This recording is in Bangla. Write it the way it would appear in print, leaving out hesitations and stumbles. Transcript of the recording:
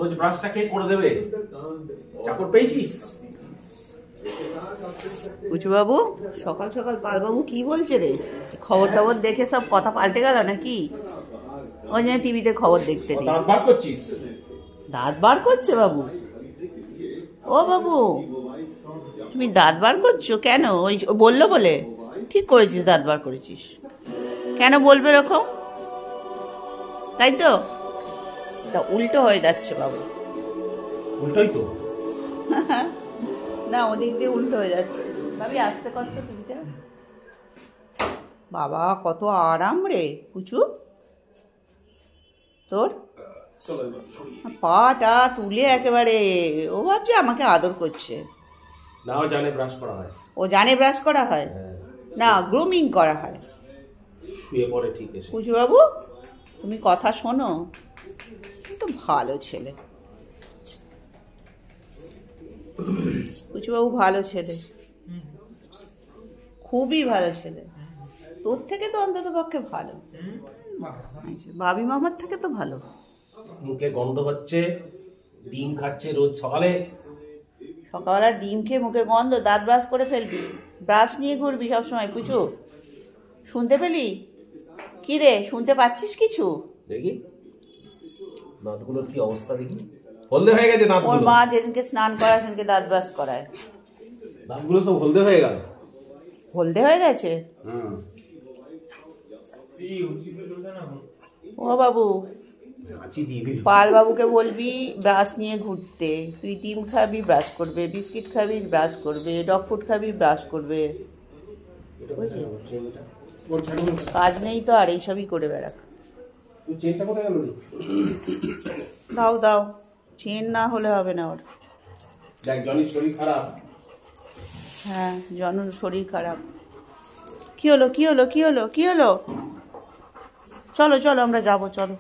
রোজ ব্রাশটা কে করে দেবে? চাকর পেয়েছিস? পুচু বাবু সকাল সকাল পাল বাবু কি বলছে রে? খবর টবর দেখে সব কথা পাল্টে গেল নাকি? ওই জন্য টিভিতে খবর দেখতে নেই। দাঁত বার করছিস? দাঁত বার করছে বাবু? ও বাবু তুমি দাঁত বার করছো কেন? ওই বললো বলে? ঠিক করেছিস, দাঁত বার করেছিস। কেন বলবে এরকম? তাই তো? তা উল্টো হয়ে যাচ্ছে বাবু। উল্টোই তো। না ওদিক দিয়ে উল্টো হয়ে যাচ্ছে। ভাবি আসতে কত টিভিটা। বাবা কত আরাম রে পুচু তোর। পাটা তুলে একেবারে ও ভাবছে আমাকে আদর করছে। না ও জানে ব্রাশ করা হয়। ও জানে ব্রাশ করা হয়? না গ্রুমিং করা হয়। শুয়ে পড়ে ঠিক আছে। পুচু বাবু তুমি কথা শোনো, তো ভালো ছেলে। পুচু বাবু ভালো ছেলে, খুবই ভালো ছেলে। তোর থেকে তো অন্তত পক্ষে ভালো, ভাবি মামার থেকে তো ভালো। মুখে গন্ধ হচ্ছে, ডিম খাচ্ছে রোজ সকালে। সকালবেলা ডিম খেয়ে মুখে গন্ধ, দাঁত ব্রাশ করে ফেলবি, ব্রাশ নিয়ে ঘুরবি সবসময়। পুচু শুনতে পেলি? কি রে শুনতে পাচ্ছিস কিছু? দেখি দাঁতগুলোর কি অবস্থা দেখি। হলদে হয়ে গেছে দাঁতগুলো। ওর মা যেদিনকে স্নান করায় সেদিনকে দাঁত ব্রাশ করায়, দাঁতগুলো সব হলদে হয়ে গেল। হলদে হয়ে গেছে? ও বাবু পাল বাবুকে বলবি ব্রাশ নিয়ে ঘুরতে। তুই ডিম খাবি ব্রাশ করবে, বিস্কিট খাবি ব্রাশ করবে, ডগ ফুড খাবি ব্রাশ করবে। কাজ নেই তো আর এইসবই করে বেড়াক। দাও দাও, চেন না হলে হবে না ওর। দেখ জনির শরীর খারাপ। হ্যাঁ জনুর শরীর খারাপ। কি হলো কি হলো কি হলো কি হলো? চলো চলো আমরা যাবো, চলো।